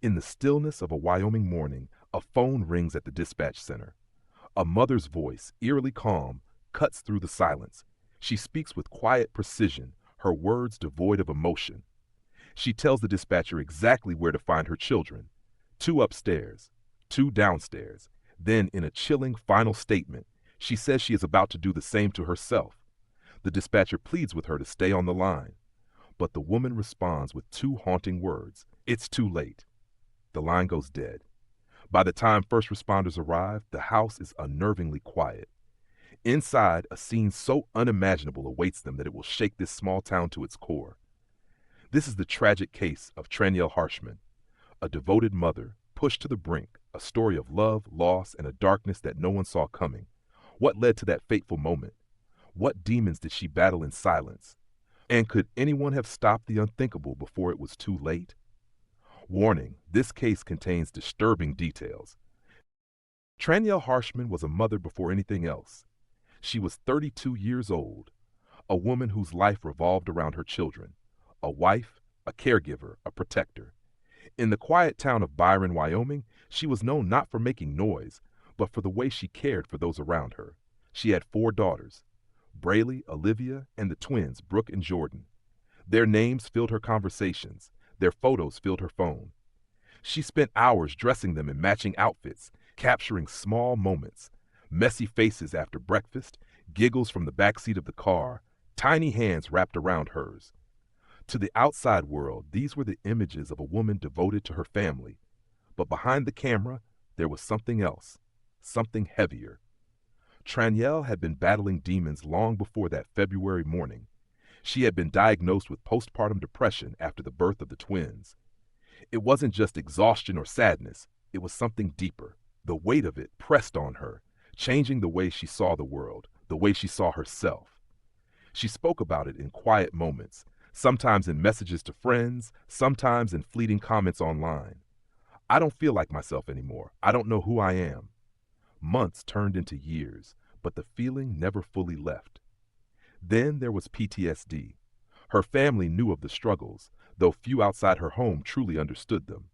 In the stillness of a Wyoming morning, a phone rings at the dispatch center. A mother's voice, eerily calm, cuts through the silence. She speaks with quiet precision, her words devoid of emotion. She tells the dispatcher exactly where to find her children: two upstairs, two downstairs. Then, in a chilling final statement, she says she is about to do the same to herself. The dispatcher pleads with her to stay on the line, but the woman responds with two haunting words: "It's too late." The line goes dead. By the time first responders arrive, the house is unnervingly quiet. Inside, a scene so unimaginable awaits them that it will shake this small town to its core. This is the tragic case of Tranyelle Harshman, a devoted mother pushed to the brink, a story of love, loss, and a darkness that no one saw coming. What led to that fateful moment? What demons did she battle in silence? And could anyone have stopped the unthinkable before it was too late? Warning, this case contains disturbing details. Tranyelle Harshman was a mother before anything else. She was 32 years old, a woman whose life revolved around her children, a wife, a caregiver, a protector. In the quiet town of Byron, Wyoming, she was known not for making noise, but for the way she cared for those around her. She had four daughters: Braylee, Olivia, and the twins, Brooke and Jordan. Their names filled her conversations. Their photos filled her phone. She spent hours dressing them in matching outfits, capturing small moments: messy faces after breakfast, giggles from the backseat of the car, tiny hands wrapped around hers. To the outside world, these were the images of a woman devoted to her family. But behind the camera, there was something else, something heavier. Tranyelle had been battling demons long before that February morning. She had been diagnosed with postpartum depression after the birth of the twins. It wasn't just exhaustion or sadness, it was something deeper. The weight of it pressed on her, changing the way she saw the world, the way she saw herself. She spoke about it in quiet moments, sometimes in messages to friends, sometimes in fleeting comments online. "I don't feel like myself anymore. I don't know who I am." Months turned into years, but the feeling never fully left. Then there was PTSD. Her family knew of the struggles, though few outside her home truly understood them.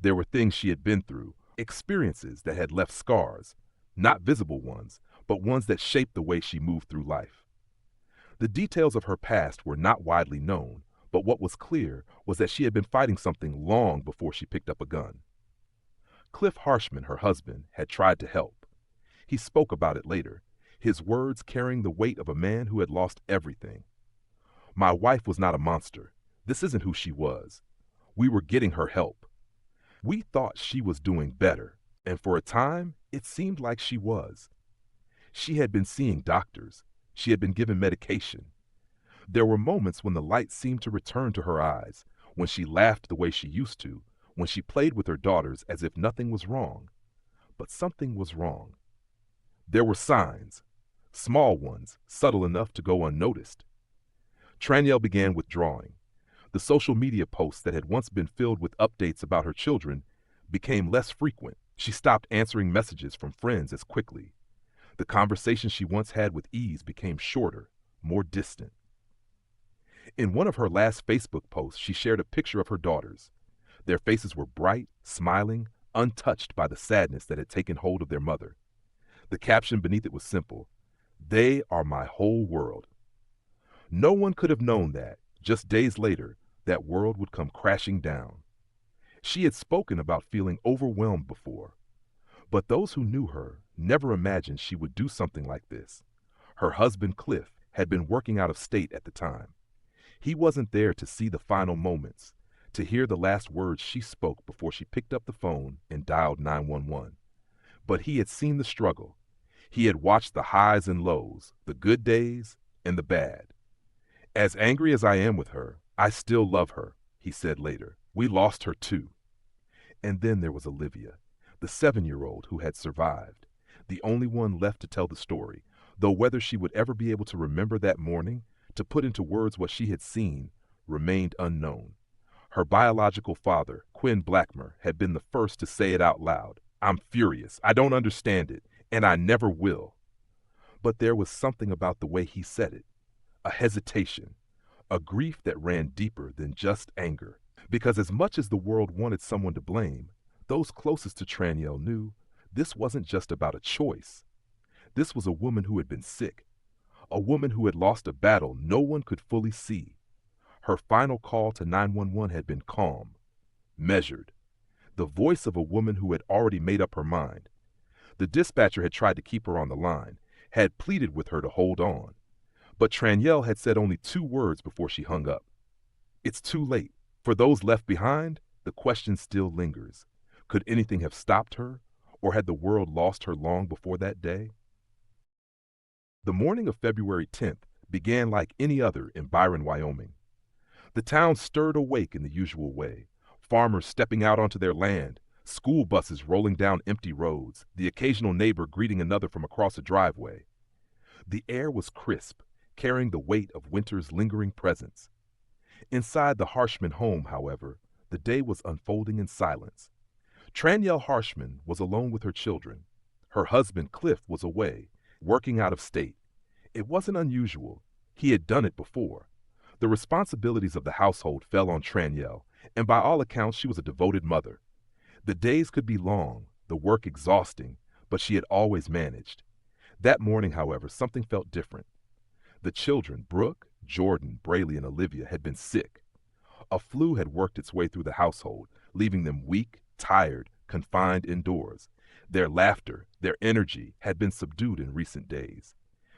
There were things she had been through, experiences that had left scars, not visible ones, but ones that shaped the way she moved through life. The details of her past were not widely known, but what was clear was that she had been fighting something long before she picked up a gun. Cliff Harshman, her husband, had tried to help. He spoke about it later, his words carrying the weight of a man who had lost everything. "My wife was not a monster. This isn't who she was. We were getting her help. We thought she was doing better, and for a time, it seemed like she was. She had been seeing doctors. She had been given medication. There were moments when the light seemed to return to her eyes, when she laughed the way she used to, when she played with her daughters as if nothing was wrong. But something was wrong. There were signs, small ones, subtle enough to go unnoticed. Tranyelle began withdrawing. The social media posts that had once been filled with updates about her children became less frequent. She stopped answering messages from friends as quickly. The conversations she once had with ease became shorter, more distant. In one of her last Facebook posts, she shared a picture of her daughters. Their faces were bright, smiling, untouched by the sadness that had taken hold of their mother. The caption beneath it was simple: "They are my whole world." No one could have known that, just days later, that world would come crashing down. She had spoken about feeling overwhelmed before, but those who knew her never imagined she would do something like this. Her husband, Cliff, had been working out of state at the time. He wasn't there to see the final moments, to hear the last words she spoke before she picked up the phone and dialed 911. But he had seen the struggle. He had watched the highs and lows, the good days and the bad. "As angry as I am with her, I still love her," he said later. "We lost her too." And then there was Olivia, the 7-year-old who had survived, the only one left to tell the story, though whether she would ever be able to remember that morning, to put into words what she had seen, remained unknown. Her biological father, Quinn Blackmer, had been the first to say it out loud: "I'm furious. I don't understand it, and I never will." But there was something about the way he said it, a hesitation, a grief that ran deeper than just anger. Because as much as the world wanted someone to blame, those closest to Tranyelle knew this wasn't just about a choice. This was a woman who had been sick, a woman who had lost a battle no one could fully see. Her final call to 911 had been calm, measured, the voice of a woman who had already made up her mind. The dispatcher had tried to keep her on the line, had pleaded with her to hold on. But Tranyelle had said only 2 words before she hung up. It's too late. For those left behind, the question still lingers. Could anything have stopped her, or had the world lost her long before that day? The morning of February 10th began like any other in Byron, Wyoming. The town stirred awake in the usual way, farmers stepping out onto their land, school buses rolling down empty roads, the occasional neighbor greeting another from across a driveway. The air was crisp, carrying the weight of winter's lingering presence. Inside the Harshman home, however, the day was unfolding in silence. Tranyelle Harshman was alone with her children. Her husband, Cliff, was away, working out of state. It wasn't unusual. He had done it before. The responsibilities of the household fell on Tranyelle, and by all accounts she was a devoted mother. The days could be long, the work exhausting, but she had always managed. That morning, however, something felt different. The children, Brooke, Jordan, Brayley, and Olivia, had been sick. A flu had worked its way through the household, leaving them weak, tired, confined indoors. Their laughter, their energy had been subdued in recent days.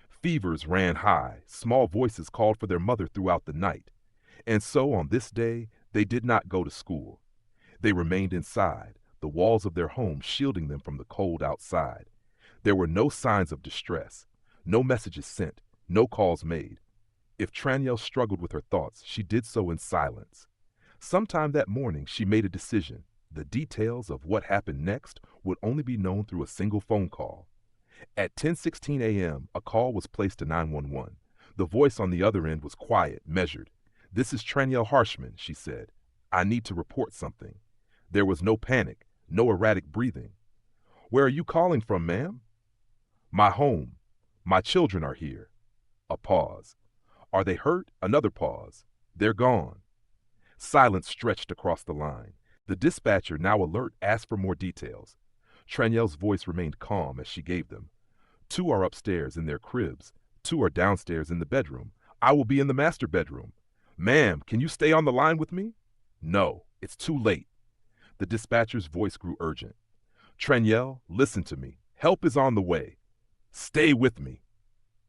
Fevers ran high, small voices called for their mother throughout the night. And so on this day, they did not go to school. They remained inside, the walls of their home shielding them from the cold outside. There were no signs of distress, no messages sent, no calls made. If Tranyelle struggled with her thoughts, she did so in silence. Sometime that morning, she made a decision. The details of what happened next would only be known through a single phone call. At 10:16 a.m., a call was placed to 911. The voice on the other end was quiet, measured. "This is Tranyelle Harshman," she said. "I need to report something." There was no panic, no erratic breathing. "Where are you calling from, ma'am?" "My home. My children are here." A pause. "Are they hurt?" Another pause. "They're gone." Silence stretched across the line. The dispatcher, now alert, asked for more details. Tranyelle's voice remained calm as she gave them. "2 are upstairs in their cribs. 2 are downstairs in the bedroom. I will be in the master bedroom." "Ma'am, can you stay on the line with me?" "No, it's too late." The dispatcher's voice grew urgent. "Tranyelle, listen to me. Help is on the way. Stay with me."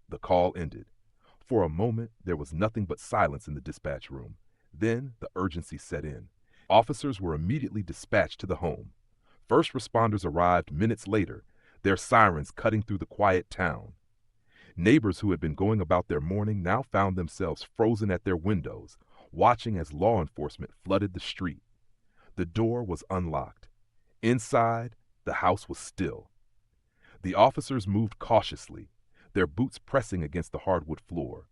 The call ended. For a moment, there was nothing but silence in the dispatch room. Then the urgency set in. Officers were immediately dispatched to the home. First responders arrived minutes later, their sirens cutting through the quiet town. Neighbors who had been going about their morning now found themselves frozen at their windows, watching as law enforcement flooded the street. The door was unlocked. Inside, the house was still. The officers moved cautiously, their boots pressing against the hardwood floor.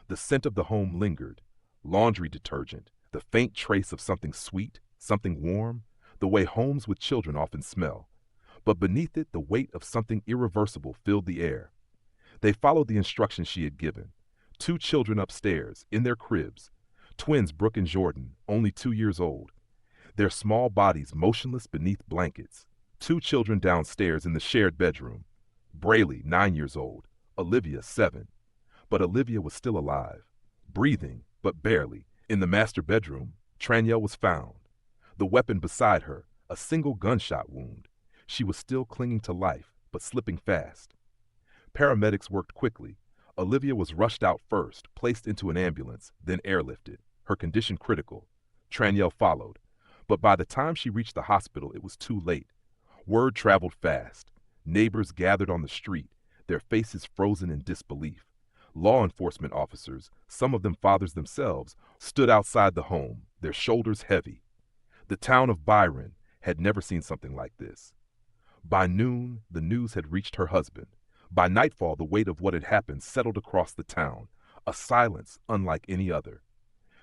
The scent of the home lingered. Laundry detergent, the faint trace of something sweet, something warm, the way homes with children often smell. But beneath it, the weight of something irreversible filled the air. They followed the instructions she had given. 2 children upstairs, in their cribs. Twins Brooke and Jordan, only 2 years old. Their small bodies motionless beneath blankets. 2 children downstairs in the shared bedroom. Brayley, 9 years old. Olivia, 7. But Olivia was still alive. Breathing, but barely. In the master bedroom, Tranyelle was found. The weapon beside her, a single gunshot wound. She was still clinging to life, but slipping fast. Paramedics worked quickly. Olivia was rushed out first, placed into an ambulance, then airlifted. Her condition critical. Tranyelle followed. But by the time she reached the hospital, it was too late. Word traveled fast. Neighbors gathered on the street, their faces frozen in disbelief. Law enforcement officers, some of them fathers themselves, stood outside the home, their shoulders heavy. The town of Byron had never seen something like this. By noon, the news had reached her husband. By nightfall, the weight of what had happened settled across the town, a silence unlike any other.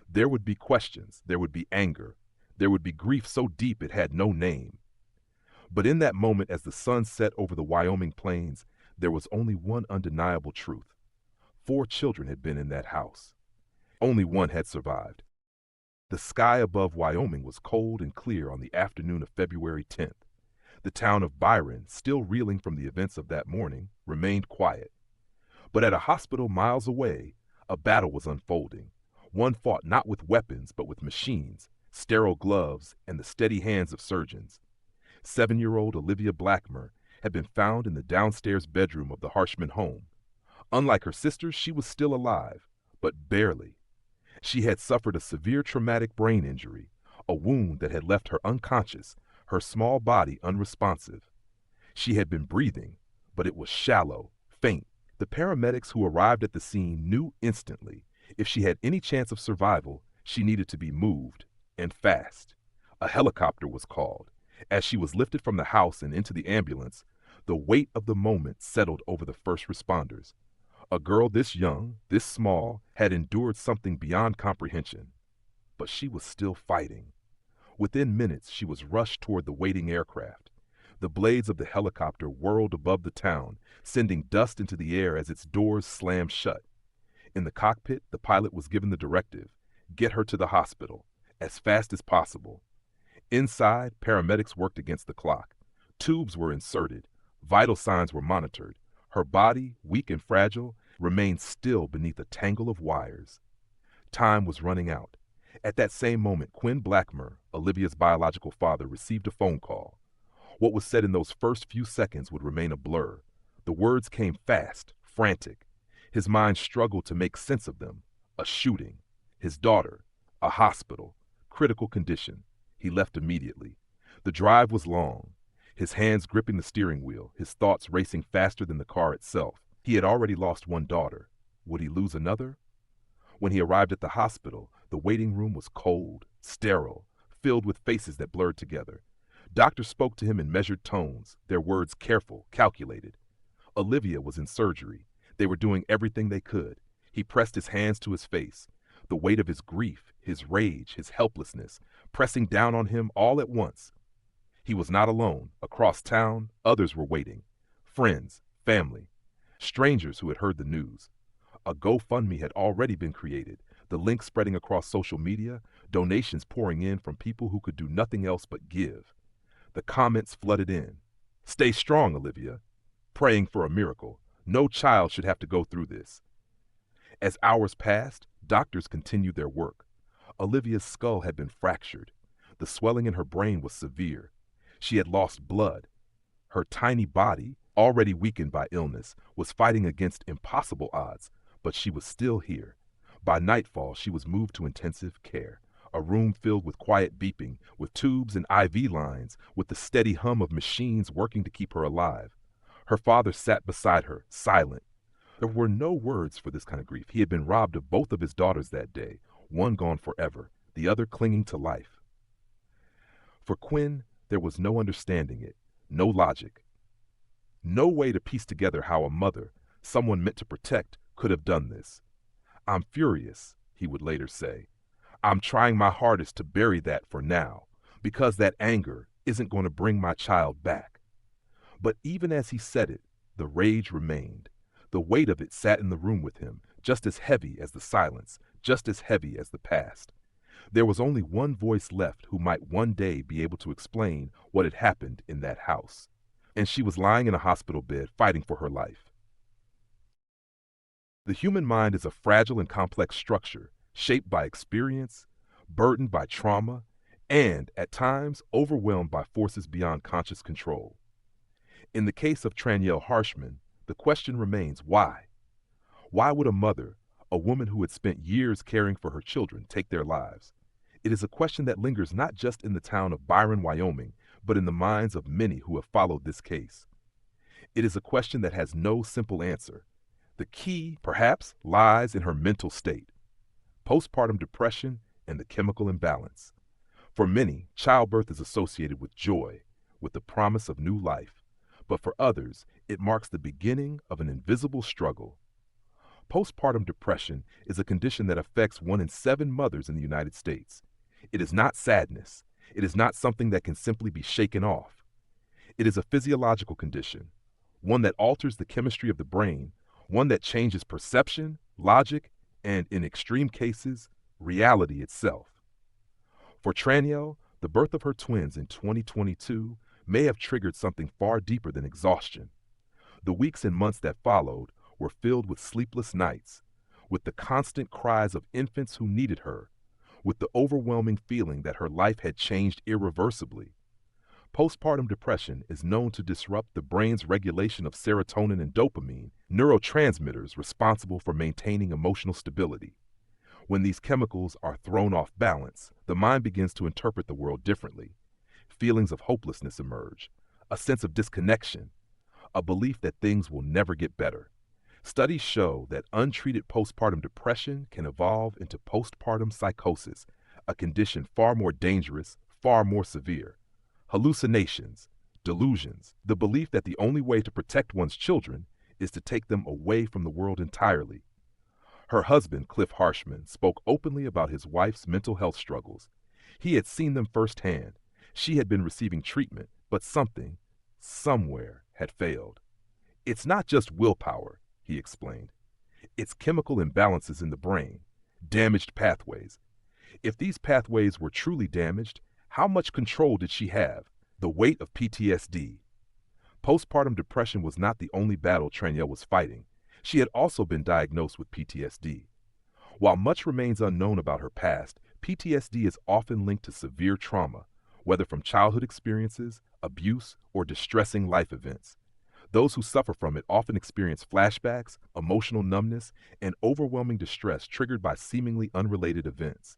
There would be questions, there would be anger, there would be grief so deep it had no name. But in that moment, as the sun set over the Wyoming plains, there was only one undeniable truth. 4 children had been in that house. Only one had survived. The sky above Wyoming was cold and clear on the afternoon of February 10th. The town of Byron, still reeling from the events of that morning, remained quiet. But at a hospital miles away, a battle was unfolding. One fought not with weapons, but with machines, sterile gloves, and the steady hands of surgeons. 7-year-old Olivia Blackmer had been found in the downstairs bedroom of the Harshman home. Unlike her sisters, she was still alive, but barely. She had suffered a severe traumatic brain injury, a wound that had left her unconscious, her small body unresponsive. She had been breathing, but it was shallow, faint. The paramedics who arrived at the scene knew instantly if she had any chance of survival, she needed to be moved, and fast. A helicopter was called. As she was lifted from the house and into the ambulance, the weight of the moment settled over the first responders. A girl this young, this small, had endured something beyond comprehension. But she was still fighting. Within minutes, she was rushed toward the waiting aircraft. The blades of the helicopter whirled above the town, sending dust into the air as its doors slammed shut. In the cockpit, the pilot was given the directive, get her to the hospital, as fast as possible. Inside, paramedics worked against the clock. Tubes were inserted. Vital signs were monitored. Her body, weak and fragile, remained still beneath a tangle of wires. Time was running out. At that same moment, Quinn Blackmer, Olivia's biological father, received a phone call. What was said in those first few seconds would remain a blur. The words came fast, frantic. His mind struggled to make sense of them. A shooting. His daughter. A hospital. Critical condition. He left immediately. The drive was long. His hands gripping the steering wheel, his thoughts racing faster than the car itself. He had already lost one daughter. Would he lose another? When he arrived at the hospital, the waiting room was cold, sterile, filled with faces that blurred together. Doctors spoke to him in measured tones, their words careful, calculated. Olivia was in surgery. They were doing everything they could. He pressed his hands to his face, the weight of his grief, his rage, his helplessness, pressing down on him all at once. He was not alone. Across town, others were waiting. Friends, family, strangers who had heard the news. A GoFundMe had already been created, the link spreading across social media, donations pouring in from people who could do nothing else but give. The comments flooded in. Stay strong, Olivia. Praying for a miracle. No child should have to go through this. As hours passed, doctors continued their work. Olivia's skull had been fractured. The swelling in her brain was severe. She had lost blood. Her tiny body, already weakened by illness, was fighting against impossible odds, but she was still here. By nightfall, she was moved to intensive care, a room filled with quiet beeping, with tubes and IV lines, with the steady hum of machines working to keep her alive. Her father sat beside her, silent. There were no words for this kind of grief. He had been robbed of both of his daughters that day, one gone forever, the other clinging to life. For Quinn, there was no understanding it, no logic, no way to piece together how a mother, someone meant to protect, could have done this. I'm furious, he would later say. I'm trying my hardest to bury that for now, because that anger isn't going to bring my child back. But even as he said it, the rage remained. The weight of it sat in the room with him, just as heavy as the silence, just as heavy as the past. There was only one voice left who might one day be able to explain what had happened in that house. And she was lying in a hospital bed fighting for her life. The human mind is a fragile and complex structure, shaped by experience, burdened by trauma, and, at times, overwhelmed by forces beyond conscious control. In the case of Tranyelle Harshman, the question remains why? Why would a mother, a woman who had spent years caring for her children, take their lives? It is a question that lingers not just in the town of Byron, Wyoming, but in the minds of many who have followed this case. It is a question that has no simple answer. The key, perhaps, lies in her mental state, postpartum depression, and the chemical imbalance. For many, childbirth is associated with joy, with the promise of new life. But for others, it marks the beginning of an invisible struggle. Postpartum depression is a condition that affects 1 in 7 mothers in the United States. It is not sadness. It is not something that can simply be shaken off. It is a physiological condition, one that alters the chemistry of the brain, one that changes perception, logic, and, in extreme cases, reality itself. For Tranyelle, the birth of her twins in 2022 may have triggered something far deeper than exhaustion. The weeks and months that followed were filled with sleepless nights, with the constant cries of infants who needed her, with the overwhelming feeling that her life had changed irreversibly. Postpartum depression is known to disrupt the brain's regulation of serotonin and dopamine, neurotransmitters responsible for maintaining emotional stability. When these chemicals are thrown off balance, the mind begins to interpret the world differently. Feelings of hopelessness emerge, a sense of disconnection, a belief that things will never get better. Studies show that untreated postpartum depression can evolve into postpartum psychosis, a condition far more dangerous, far more severe. Hallucinations, delusions, the belief that the only way to protect one's children is to take them away from the world entirely. Her husband, Cliff Harshman, spoke openly about his wife's mental health struggles. He had seen them firsthand. She had been receiving treatment, but something, somewhere, had failed. It's not just willpower, he explained. It's chemical imbalances in the brain, damaged pathways. If these pathways were truly damaged, how much control did she have? The weight of PTSD. Postpartum depression was not the only battle Tranyelle was fighting. She had also been diagnosed with PTSD. While much remains unknown about her past, PTSD is often linked to severe trauma, whether from childhood experiences, abuse, or distressing life events. Those who suffer from it often experience flashbacks, emotional numbness, and overwhelming distress triggered by seemingly unrelated events.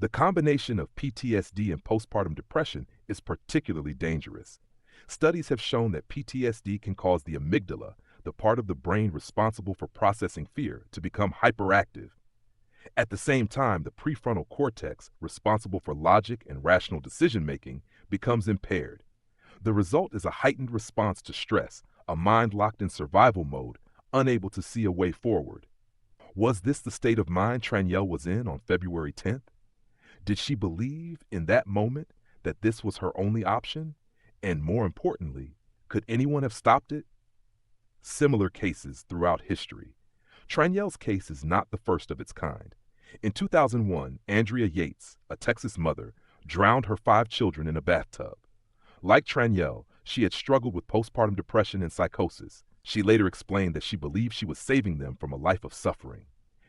The combination of PTSD and postpartum depression is particularly dangerous. Studies have shown that PTSD can cause the amygdala, the part of the brain responsible for processing fear, to become hyperactive. At the same time, the prefrontal cortex, responsible for logic and rational decision-making, becomes impaired. The result is a heightened response to stress, a mind locked in survival mode, unable to see a way forward. Was this the state of mind Tranyelle was in on February 10th? Did she believe in that moment that this was her only option? And more importantly, could anyone have stopped it? Similar cases throughout history. Tranyelle's case is not the first of its kind. In 2001, Andrea Yates, a Texas mother, drowned her 5 children in a bathtub. Like Tranyelle, she had struggled with postpartum depression and psychosis. She later explained that she believed she was saving them from a life of suffering.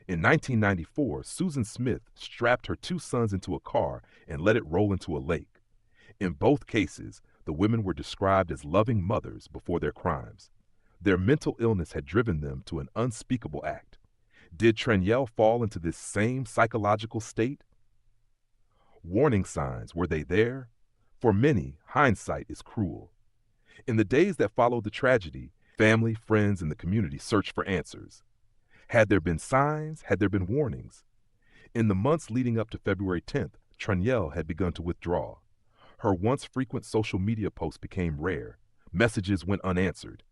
In 1994, Susan Smith strapped her 2 sons into a car and let it roll into a lake. In both cases, the women were described as loving mothers before their crimes. Their mental illness had driven them to an unspeakable act. Did Tranyelle fall into this same psychological state? Warning signs, were they there? For many, hindsight is cruel. In the days that followed the tragedy, family, friends, and the community searched for answers. Had there been signs? Had there been warnings? In the months leading up to February 10th, Tranyelle had begun to withdraw. Her once frequent social media posts became rare. Messages went unanswered.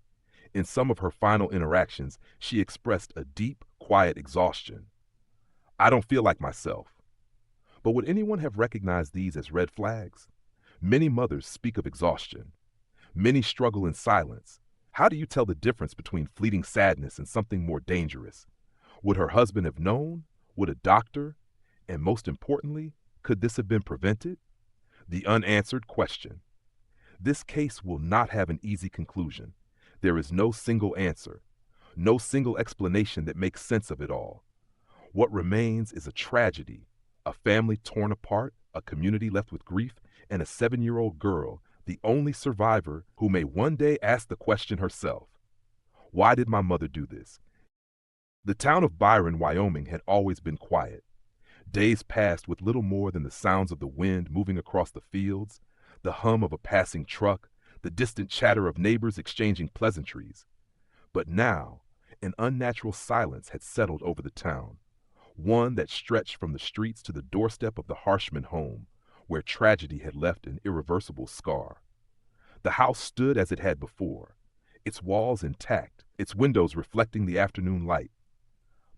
In some of her final interactions, she expressed a deep, quiet exhaustion. "I don't feel like myself." But would anyone have recognized these as red flags? Many mothers speak of exhaustion. Many struggle in silence. How do you tell the difference between fleeting sadness and something more dangerous? Would her husband have known? Would a doctor? And most importantly, could this have been prevented? The unanswered question. This case will not have an easy conclusion. There is no single answer, no single explanation that makes sense of it all. What remains is a tragedy, a family torn apart, a community left with grief, and a 7-year-old girl, the only survivor, who may one day ask the question herself. Why did my mother do this? The town of Byron, Wyoming had always been quiet. Days passed with little more than the sounds of the wind moving across the fields, the hum of a passing truck, the distant chatter of neighbors exchanging pleasantries. But now, an unnatural silence had settled over the town, one that stretched from the streets to the doorstep of the Harshman home, where tragedy had left an irreversible scar. The house stood as it had before, its walls intact, its windows reflecting the afternoon light.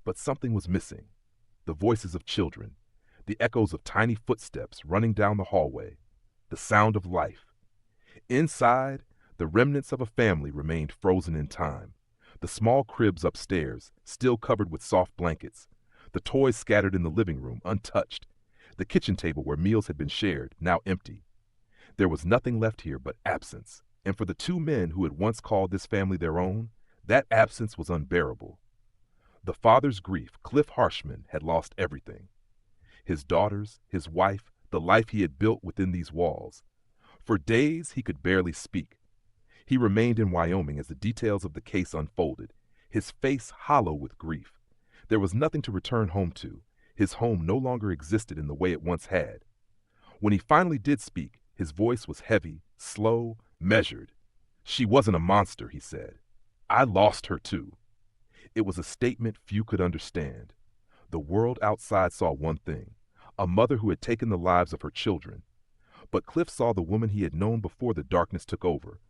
But something was missing. The voices of children, the echoes of tiny footsteps running down the hallway, the sound of life. Inside, the remnants of a family remained frozen in time. The small cribs upstairs, still covered with soft blankets. The toys scattered in the living room, untouched. The kitchen table where meals had been shared, now empty. There was nothing left here but absence. And for the two men who had once called this family their own, that absence was unbearable. The father's grief, Cliff Harshman, had lost everything. His daughters, his wife, the life he had built within these walls. For days he could barely speak. He remained in Wyoming as the details of the case unfolded, his face hollow with grief. There was nothing to return home to. His home no longer existed in the way it once had. When he finally did speak, his voice was heavy, slow, measured. "She wasn't a monster," he said. "I lost her too." It was a statement few could understand. The world outside saw one thing, a mother who had taken the lives of her children. But Cliff saw the woman he had known before the darkness took over,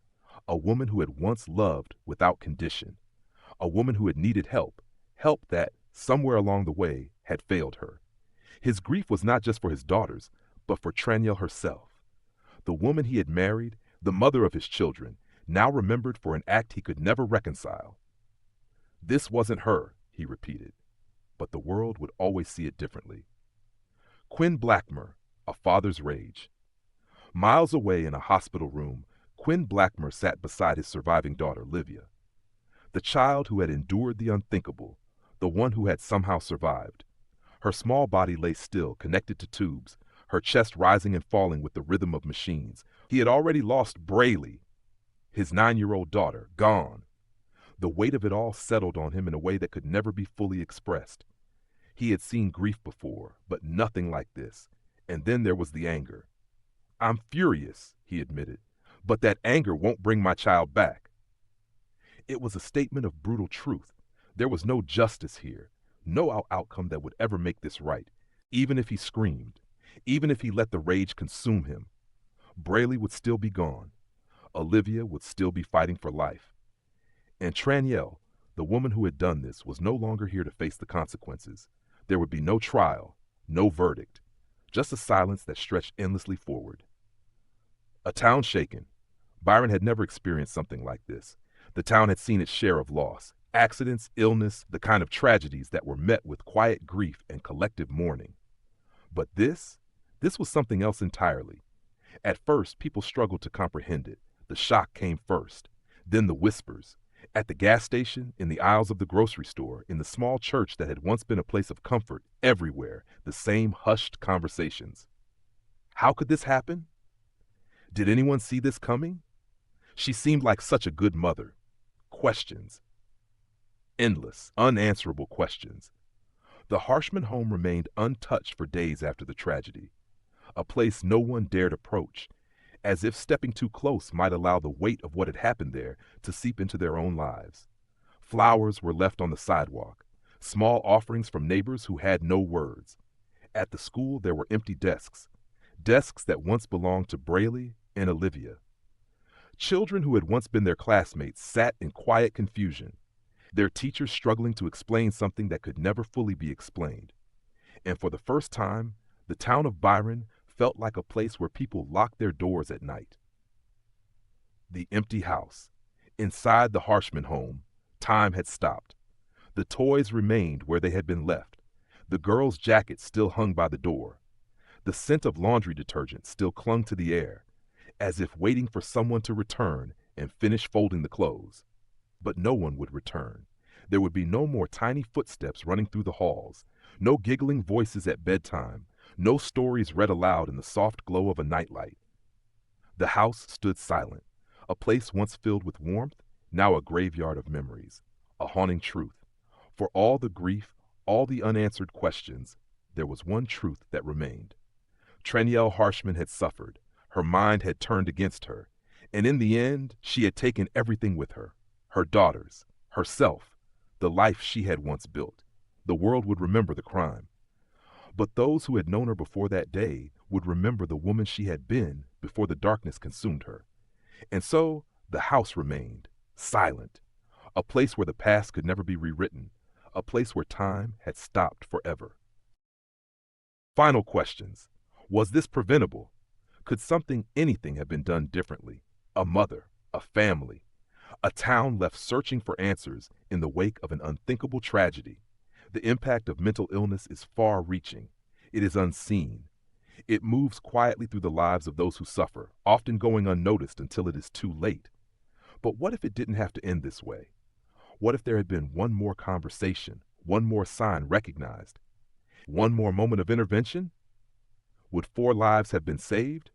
a woman who had once loved without condition, a woman who had needed help, help that, somewhere along the way, had failed her. His grief was not just for his daughters, but for Tranyelle herself. The woman he had married, the mother of his children, now remembered for an act he could never reconcile. "This wasn't her," he repeated, but the world would always see it differently. Quinn Blackmer, a father's rage. Miles away in a hospital room, Quinn Blackmer sat beside his surviving daughter, Livia. The child who had endured the unthinkable, the one who had somehow survived. Her small body lay still, connected to tubes, her chest rising and falling with the rhythm of machines. He had already lost Braley, his 9-year-old daughter, gone. The weight of it all settled on him in a way that could never be fully expressed. He had seen grief before, but nothing like this. And then there was the anger. "I'm furious," he admitted, "but that anger won't bring my child back." It was a statement of brutal truth. There was no justice here, no outcome that would ever make this right, even if he screamed, even if he let the rage consume him. Braley would still be gone. Olivia would still be fighting for life. And Tranyelle, the woman who had done this, was no longer here to face the consequences. There would be no trial, no verdict, just a silence that stretched endlessly forward. A town shaken. Byron had never experienced something like this. The town had seen its share of loss, accidents, illness, the kind of tragedies that were met with quiet grief and collective mourning. But this was something else entirely. At first, people struggled to comprehend it. The shock came first, then the whispers. At the gas station, in the aisles of the grocery store, in the small church that had once been a place of comfort, everywhere, the same hushed conversations. How could this happen? Did anyone see this coming? She seemed like such a good mother. Questions. Endless, unanswerable questions. The Harshman home remained untouched for days after the tragedy, a place no one dared approach, as if stepping too close might allow the weight of what had happened there to seep into their own lives. Flowers were left on the sidewalk, small offerings from neighbors who had no words. At the school there were empty desks, desks that once belonged to Braley and Olivia. Children who had once been their classmates sat in quiet confusion, their teachers struggling to explain something that could never fully be explained. And for the first time, the town of Byron felt like a place where people locked their doors at night. The empty house. Inside the Harshman home, time had stopped. The toys remained where they had been left. The girl's jacket still hung by the door. The scent of laundry detergent still clung to the air, as if waiting for someone to return and finish folding the clothes. But no one would return. There would be no more tiny footsteps running through the halls, no giggling voices at bedtime, no stories read aloud in the soft glow of a nightlight. The house stood silent, a place once filled with warmth, now a graveyard of memories, a haunting truth. For all the grief, all the unanswered questions, there was one truth that remained. Tranyelle Harshman had suffered. Her mind had turned against her, and in the end, she had taken everything with her. Her daughters, herself, the life she had once built. The world would remember the crime. But those who had known her before that day would remember the woman she had been before the darkness consumed her. And so the house remained, silent, a place where the past could never be rewritten, a place where time had stopped forever. Final questions. Was this preventable? Could anything have been done differently? A mother, a family, a town left searching for answers in the wake of an unthinkable tragedy. The impact of mental illness is far-reaching. It is unseen, It moves quietly through the lives of those who suffer, often going unnoticed until it is too late. But what if it didn't have to end this way? What if there had been one more conversation, one more sign recognized, one more moment of intervention? Would 4 lives have been saved?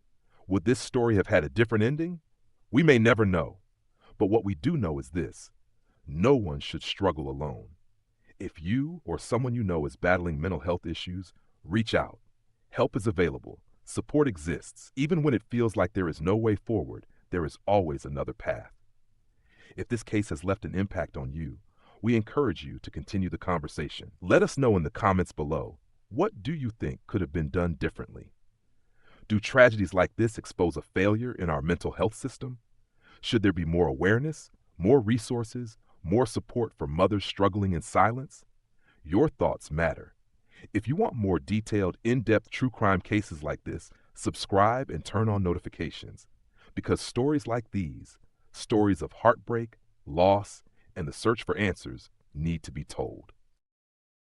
Would this story have had a different ending? We may never know. But what we do know is this: no one should struggle alone. If you or someone you know is battling mental health issues, reach out. Help is available. Support exists. Even when it feels like there is no way forward, there is always another path. If this case has left an impact on you, we encourage you to continue the conversation. Let us know in the comments below. What do you think could have been done differently? Do tragedies like this expose a failure in our mental health system? Should there be more awareness, more resources, more support for mothers struggling in silence? Your thoughts matter. If you want more detailed, in-depth true crime cases like this, subscribe and turn on notifications. Because stories like these, stories of heartbreak, loss, and the search for answers, need to be told.